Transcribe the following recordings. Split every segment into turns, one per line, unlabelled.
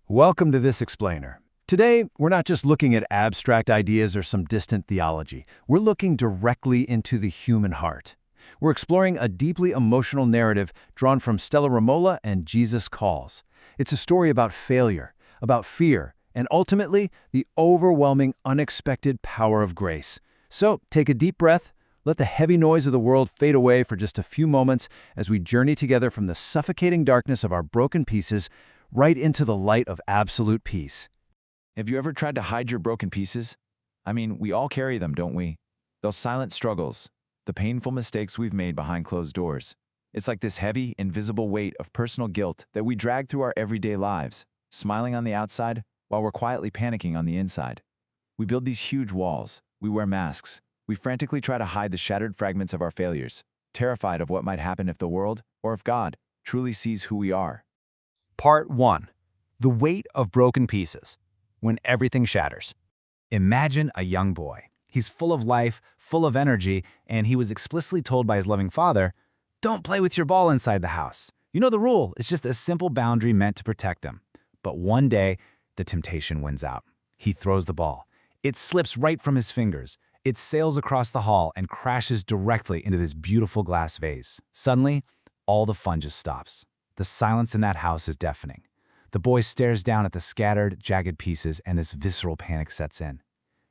Welcome to This Explainer. Today, we're not just looking at abstract ideas or some distant theology. We're looking directly into the human heart. We're exploring a deeply emotional narrative drawn from Stella Ramola and Jesus Calls. It's a story about failure, about fear, and ultimately, the overwhelming, unexpected power of grace. So, take a deep breath, let the heavy noise of the world fade away for just a few moments as we journey together from the suffocating darkness of our broken pieces right into the light of absolute peace.
Have you ever tried to hide your broken pieces? I mean, we all carry them, don't we? Those silent struggles, the painful mistakes we've made behind closed doors. It's like this heavy, invisible weight of personal guilt that we drag through our everyday lives, smiling on the outside while we're quietly panicking on the inside. We build these huge walls, we wear masks, we frantically try to hide the shattered fragments of our failures, terrified of what might happen if the world, or if God, truly sees who we are.
Part 1. The weight of broken pieces. When everything shatters. Imagine a young boy. He's full of life, full of energy, and he was explicitly told by his loving father, "Don't play with your ball inside the house. You know the rule, it's just a simple boundary meant to protect him." But one day, the temptation wins out. He throws the ball. It slips right from his fingers. It sails across the hall and crashes directly into this beautiful glass vase. Suddenly, all the fun just stops. The silence in that house is deafening. The boy stares down at the scattered, jagged pieces, and this visceral panic sets in.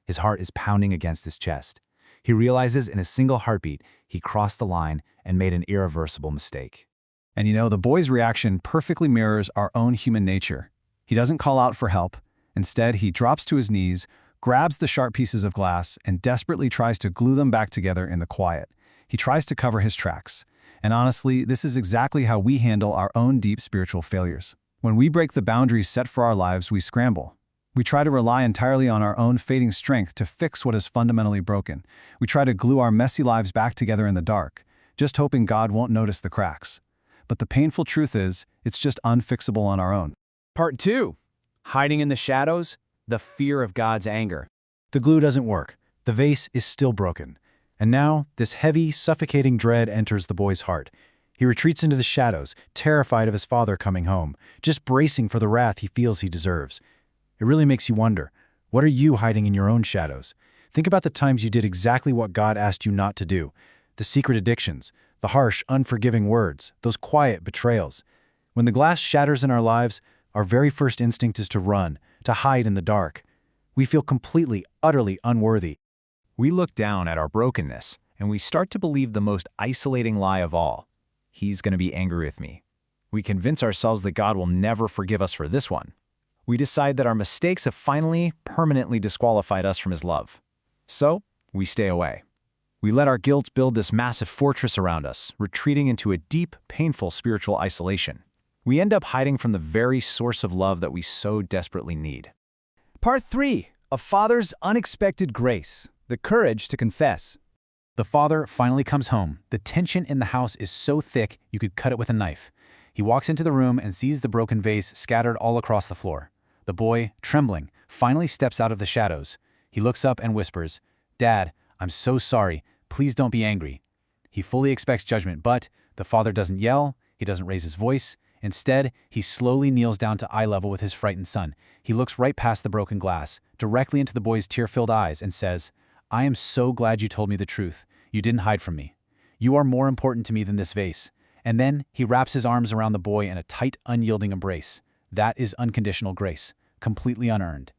His heart is pounding against his chest. He realizes in a single heartbeat he crossed the line and made an irreversible mistake.
And the boy's reaction perfectly mirrors our own human nature. He doesn't call out for help. Instead, he drops to his knees, grabs the sharp pieces of glass, and desperately tries to glue them back together in the quiet. He tries to cover his tracks. And honestly, this is exactly how we handle our own deep spiritual failures. When we break the boundaries set for our lives, we scramble. We try to rely entirely on our own fading strength to fix what is fundamentally broken. We try to glue our messy lives back together in the dark, just hoping God won't notice the cracks. But the painful truth is, it's just unfixable on our own.
Part 2. Hiding in the shadows, the fear of God's anger.
The glue doesn't work. The vase is still broken. And now, this heavy, suffocating dread enters the boy's heart. He retreats into the shadows, terrified of his father coming home, just bracing for the wrath he feels he deserves. It really makes you wonder, what are you hiding in your own shadows? Think about the times you did exactly what God asked you not to do. The secret addictions, the harsh, unforgiving words, those quiet betrayals. When the glass shatters in our lives, our very first instinct is to run, to hide in the dark. We feel completely, utterly unworthy.
We look down at our brokenness, and we start to believe the most isolating lie of all. He's going to be angry with me. We convince ourselves that God will never forgive us for this one. We decide that our mistakes have finally, permanently disqualified us from His love. So, we stay away. We let our guilt build this massive fortress around us, retreating into a deep, painful spiritual isolation. We end up hiding from the very source of love that we so desperately need.
Part 3. A father's unexpected grace. The courage to confess.
The father finally comes home. The tension in the house is so thick you could cut it with a knife. He walks into the room and sees the broken vase scattered all across the floor. The boy, trembling, finally steps out of the shadows. He looks up and whispers, "Dad, I'm so sorry. Please don't be angry." He fully expects judgment, but the father doesn't yell, he doesn't raise his voice. Instead, he slowly kneels down to eye level with his frightened son. He looks right past the broken glass, directly into the boy's tear-filled eyes, and says, "I am so glad you told me the truth. You didn't hide from me. You are more important to me than this vase." And then he wraps his arms around the boy in a tight, unyielding embrace. That is unconditional grace, completely unearned.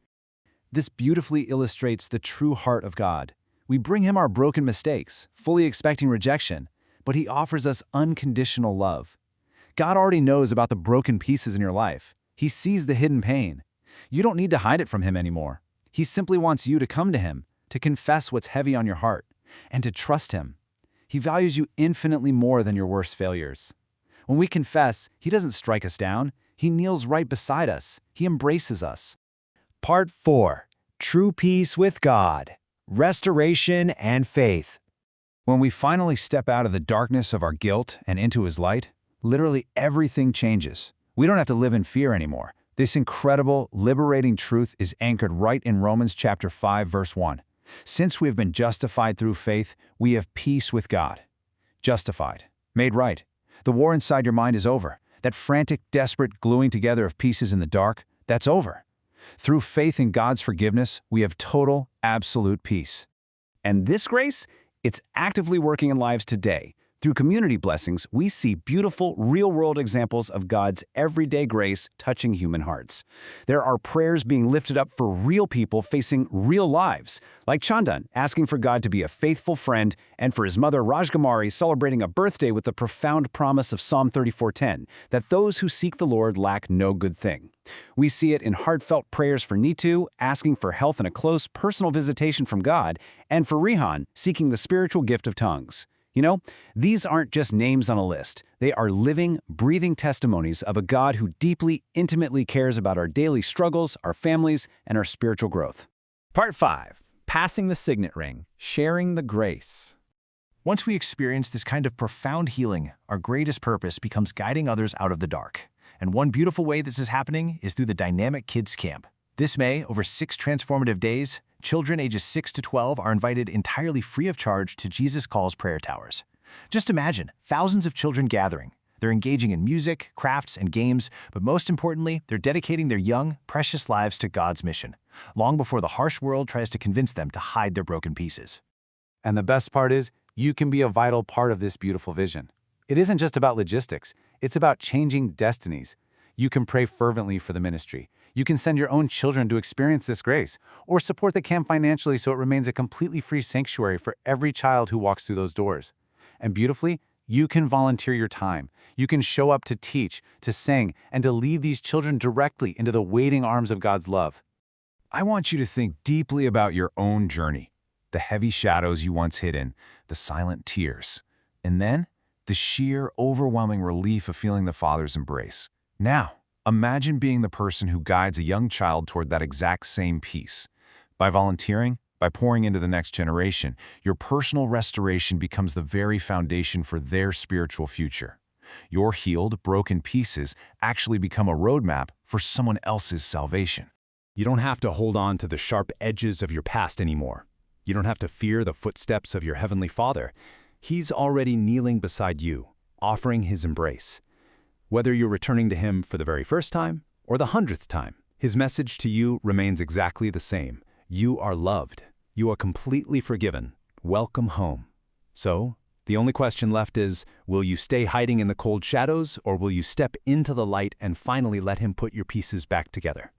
This beautifully illustrates the true heart of God. We bring Him our broken mistakes, fully expecting rejection, but He offers us unconditional love. God already knows about the broken pieces in your life. He sees the hidden pain. You don't need to hide it from Him anymore. He simply wants you to come to Him, to confess what's heavy on your heart, and to trust Him. He values you infinitely more than your worst failures. When we confess, He doesn't strike us down. He kneels right beside us. He embraces us.
Part 4. True peace with God. Restoration and faith.
When we finally step out of the darkness of our guilt and into His light, literally everything changes. We don't have to live in fear anymore. This incredible, liberating truth is anchored right in Romans chapter 5, verse 1. Since we have been justified through faith, we have peace with God. Justified. Made right. The war inside your mind is over. That frantic, desperate gluing together of pieces in the dark, that's over. Through faith in God's forgiveness, we have total, absolute peace. And this grace, it's actively working in lives today. Through community blessings, we see beautiful, real-world examples of God's everyday grace touching human hearts. There are prayers being lifted up for real people facing real lives, like Chandan asking for God to be a faithful friend, and for his mother Rajkumari celebrating a birthday with the profound promise of Psalm 34:10, that those who seek the Lord lack no good thing. We see it in heartfelt prayers for Neetu, asking for health and a close, personal visitation from God, and for Rihan, seeking the spiritual gift of tongues. You know, these aren't just names on a list. They are living, breathing testimonies of a God who deeply, intimately cares about our daily struggles, our families, and our spiritual growth.
Part 5. Passing the signet ring, sharing the grace.
Once we experience this kind of profound healing, our greatest purpose becomes guiding others out of the dark. And one beautiful way this is happening is through the Dynamic Kids Camp. This May, over 6 transformative days, children ages 6 to 12 are invited entirely free of charge to Jesus Calls prayer towers. Just imagine, thousands of children gathering. They're engaging in music, crafts, and games, but most importantly, they're dedicating their young, precious lives to God's mission, long before the harsh world tries to convince them to hide their broken pieces.
And the best part is, you can be a vital part of this beautiful vision. It isn't just about logistics, it's about changing destinies. You can pray fervently for the ministry. You can send your own children to experience this grace, or support the camp financially so it remains a completely free sanctuary for every child who walks through those doors. And beautifully, you can volunteer your time. You can show up to teach, to sing, and to lead these children directly into the waiting arms of God's love.
I want you to think deeply about your own journey, the heavy shadows you once hid in, the silent tears, and then the sheer, overwhelming relief of feeling the Father's embrace. Now, imagine being the person who guides a young child toward that exact same peace. By volunteering, by pouring into the next generation, your personal restoration becomes the very foundation for their spiritual future. Your healed, broken pieces actually become a roadmap for someone else's salvation.
You don't have to hold on to the sharp edges of your past anymore. You don't have to fear the footsteps of your Heavenly Father. He's already kneeling beside you, offering His embrace. Whether you're returning to Him for the very first time or the 100th time, His message to you remains exactly the same. You are loved. You are completely forgiven. Welcome home. So, the only question left is, will you stay hiding in the cold shadows, or will you step into the light and finally let Him put your pieces back together?